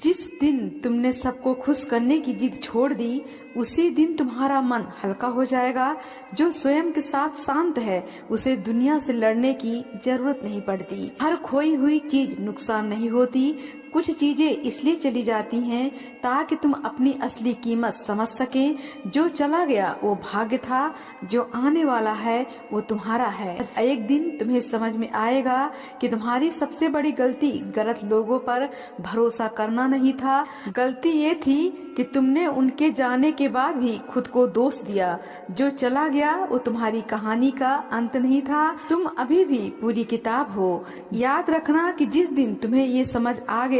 जिस दिन तुमने सबको खुश करने की जिद छोड़ दी, उसी दिन तुम्हारा मन हल्का हो जाएगा। जो स्वयं के साथ शांत है, उसे दुनिया से लड़ने की जरूरत नहीं पड़ती। हर खोई हुई चीज नुकसान नहीं होती। कुछ चीजें इसलिए चली जाती हैं ताकि तुम अपनी असली कीमत समझ सकें। जो चला गया वो भाग्य था, जो आने वाला है वो तुम्हारा है। एक दिन तुम्हें समझ में आएगा कि तुम्हारी सबसे बड़ी गलती गलत लोगों पर भरोसा करना नहीं था। गलती ये थी कि तुमने उनके जाने के बाद भी खुद को दोष दिया। जो चला गया वो तुम्हारी कहानी का अंत नहीं था, तुम अभी भी पूरी किताब हो। याद रखना कि जिस दिन तुम्हें ये समझ आ गया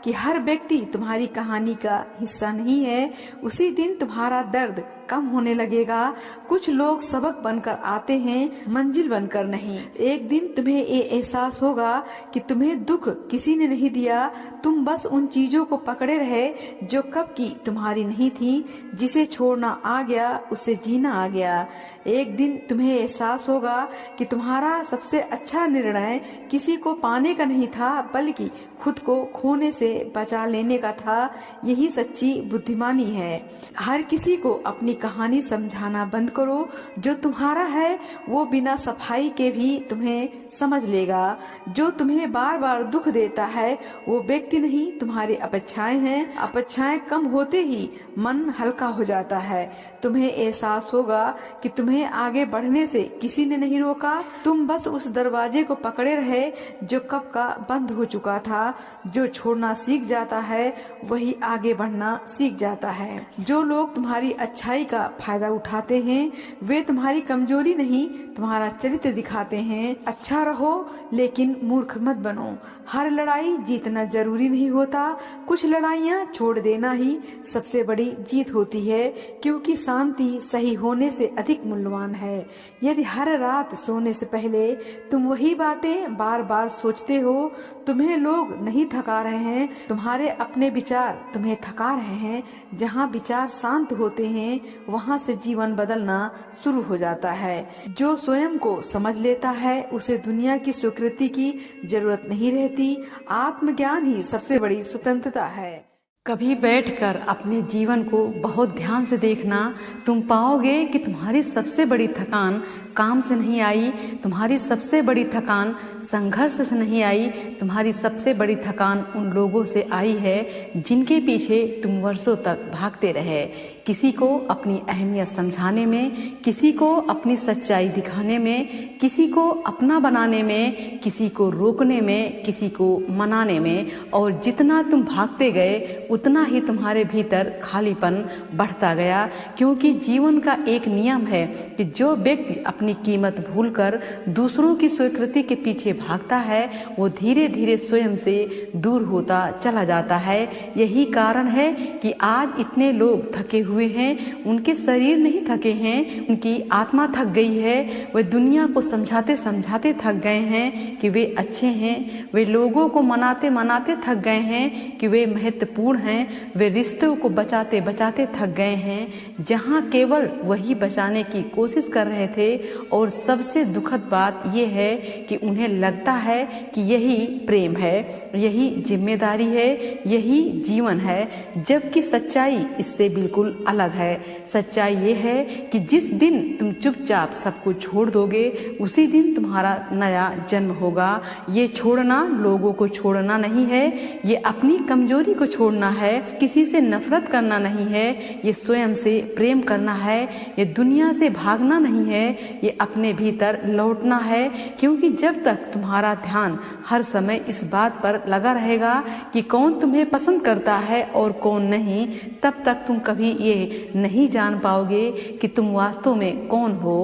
कि हर व्यक्ति तुम्हारी कहानी का हिस्सा नहीं है, उसी दिन तुम्हारा दर्द कम होने लगेगा। कुछ लोग सबक बनकर आते हैं, मंजिल बनकर नहीं। एक दिन तुम्हें ये एहसास होगा कि तुम्हें दुख किसी ने नहीं दिया, तुम बस उन चीजों को पकड़े रहे जो कब की तुम्हारी नहीं थी। जिसे छोड़ना आ गया, उसे जीना आ गया। एक दिन तुम्हें एहसास होगा कि तुम्हारा सबसे अच्छा निर्णय किसी को पाने का नहीं था, बल्कि खुद को खोने से बचा लेने का था। यही सच्ची बुद्धिमानी है। हर किसी को अपनी कहानी समझाना बंद करो। जो तुम्हारा है वो बिना सफाई के भी तुम्हें समझ लेगा। जो तुम्हें बार बार दुख देता है वो व्यक्ति नहीं, तुम्हारी अपेक्षाएं हैं। अपेक्षाएं कम होते ही मन हल्का हो जाता है। तुम्हें एहसास होगा कि तुम्हें आगे बढ़ने से किसी ने नहीं रोका, तुम बस उस दरवाजे को पकड़े रहे जो कब का बंद हो चुका था। जो छोड़ना सीख जाता है वही आगे बढ़ना सीख जाता है। जो लोग तुम्हारी अच्छाई का फायदा उठाते हैं वे तुम्हारी कमजोरी नहीं, तुम्हारा चरित्र दिखाते हैं। अच्छा रहो लेकिन मूर्ख मत बनो। हर लड़ाई जीतना जरूरी नहीं होता, कुछ लड़ाइयाँ छोड़ देना ही सबसे बड़ी जीत होती है, क्योंकि शांति सही होने से अधिक मूल्यवान है। यदि हर रात सोने से पहले तुम वही बातें बार बार सोचते हो, तुम्हें लोग नहीं थका रहे हैं, तुम्हारे अपने विचार तुम्हें थका रहे हैं। जहाँ विचार शांत होते हैं वहाँ से जीवन बदलना शुरू हो जाता है। जो स्वयं को समझ लेता है उसे दुनिया की स्वीकृति की जरूरत नहीं रहती। आत्मज्ञान ही सबसे बड़ी स्वतंत्रता है। कभी बैठकर अपने जीवन को बहुत ध्यान से देखना, तुम पाओगे कि तुम्हारी सबसे बड़ी थकान काम से नहीं आई, तुम्हारी सबसे बड़ी थकान संघर्ष से नहीं आई, तुम्हारी सबसे बड़ी थकान उन लोगों से आई है जिनके पीछे तुम वर्षों तक भागते रहे। किसी को अपनी अहमियत समझाने में, किसी को अपनी सच्चाई दिखाने में, किसी को अपना बनाने में, किसी को रोकने में, किसी को मनाने में। और जितना तुम भागते गए उतना ही तुम्हारे भीतर खालीपन बढ़ता गया। क्योंकि जीवन का एक नियम है कि जो व्यक्ति अपनी कीमत भूलकर दूसरों की स्वीकृति के पीछे भागता है वो धीरे धीरे स्वयं से दूर होता चला जाता है। यही कारण है कि आज इतने लोग थके हुए हैं। उनके शरीर नहीं थके हैं, उनकी आत्मा थक गई है। वे दुनिया को समझाते समझाते थक गए हैं कि वे अच्छे हैं। वे लोगों को मनाते मनाते थक गए हैं कि वे महत्वपूर्ण हैं। वे रिश्तों को बचाते बचाते थक गए हैं, जहां केवल वही बचाने की कोशिश कर रहे थे। और सबसे दुखद बात यह है कि उन्हें लगता है कि यही प्रेम है, यही जिम्मेदारी है, यही जीवन है, जबकि सच्चाई इससे बिल्कुल अलग है। सच्चाई ये है कि जिस दिन तुम चुपचाप सब कुछ छोड़ दोगे उसी दिन तुम्हारा नया जन्म होगा। ये छोड़ना लोगों को छोड़ना नहीं है, ये अपनी कमजोरी को छोड़ना है। किसी से नफरत करना नहीं है, ये स्वयं से प्रेम करना है। ये दुनिया से भागना नहीं है, ये अपने भीतर लौटना है। क्योंकि जब तक तुम्हारा ध्यान हर समय इस बात पर लगा रहेगा कि कौन तुम्हें पसंद करता है और कौन नहीं, तब तक तुम कभी ये नहीं जान पाओगे कि तुम वास्तव में कौन हो।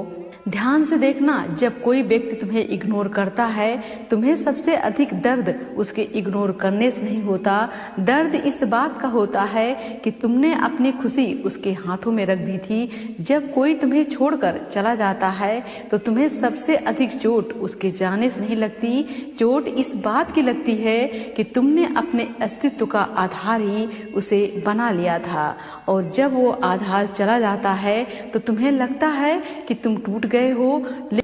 ध्यान से देखना, जब कोई व्यक्ति तुम्हें इग्नोर करता है, तुम्हें सबसे अधिक दर्द उसके इग्नोर करने से नहीं होता। दर्द इस बात का होता है कि तुमने अपनी खुशी उसके हाथों में रख दी थी। जब कोई तुम्हें छोड़कर चला जाता है तो तुम्हें सबसे अधिक चोट उसके जाने से नहीं लगती। चोट इस बात की लगती है कि तुमने अपने अस्तित्व का आधार ही उसे बना लिया था। और जब वो आधार चला जाता है तो तुम्हें लगता है कि तुम टूट गए हो,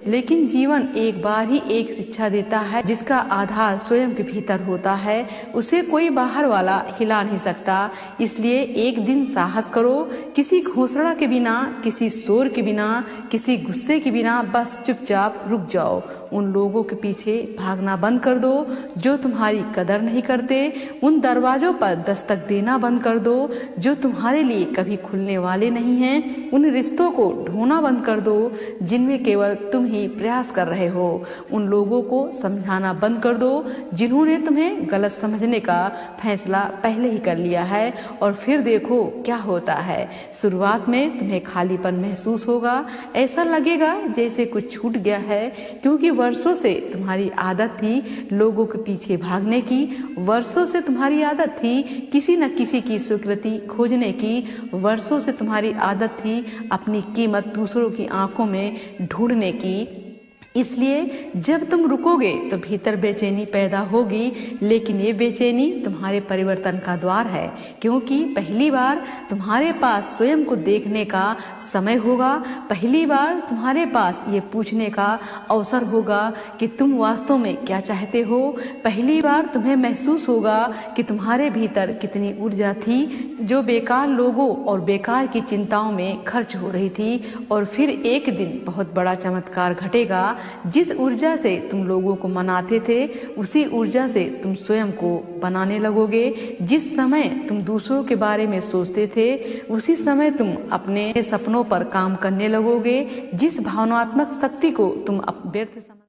लेकिन जीवन एक बार ही एक शिक्षा देता है जिसका आधार स्वयं के भीतर होता है। उसे कोई बाहर वाला हिला नहीं सकता। इसलिए एक दिन साहस करो, किसी घोषणा के बिना, किसी शोर के बिना, किसी गुस्से के बिना बस चुपचाप रुक जाओ। उन लोगों के पीछे भागना बंद कर दो जो तुम्हारी कदर नहीं करते। उन दरवाजों पर दस्तक देना बंद कर दो जो तुम्हारे लिए कभी खुलने वाले नहीं हैं। उन रिश्तों को ढूंढना बंद कर दो जिनमें केवल तुम ही प्रयास कर रहे हो। उन लोगों को समझाना बंद कर दो जिन्होंने तुम्हें गलत समझने का फैसला पहले ही कर लिया है। और फिर देखो क्या होता है। शुरुआत में तुम्हें खालीपन महसूस होगा, ऐसा लगेगा जैसे कुछ छूट गया है, क्योंकि वर्षों से तुम्हारी आदत थी लोगों के पीछे भागने की। वर्षों से तुम्हारी आदत थी किसी न किसी की स्वीकृति खोजने की। वर्षों से तुम्हारी आदत थी अपनी कीमत दूसरों की आंखों में ढूंढने की। इसलिए जब तुम रुकोगे तो भीतर बेचैनी पैदा होगी, लेकिन ये बेचैनी तुम्हारे परिवर्तन का द्वार है, क्योंकि पहली बार तुम्हारे पास स्वयं को देखने का समय होगा। पहली बार तुम्हारे पास ये पूछने का अवसर होगा कि तुम वास्तव में क्या चाहते हो। पहली बार तुम्हें महसूस होगा कि तुम्हारे भीतर कितनी ऊर्जा थी जो बेकार लोगों और बेकार की चिंताओं में खर्च हो रही थी। और फिर एक दिन बहुत बड़ा चमत्कार घटेगा। जिस ऊर्जा से तुम लोगों को मनाते थे, उसी ऊर्जा से तुम स्वयं को बनाने लगोगे। जिस समय तुम दूसरों के बारे में सोचते थे, उसी समय तुम अपने सपनों पर काम करने लगोगे। जिस भावनात्मक शक्ति को तुम व्यर्थ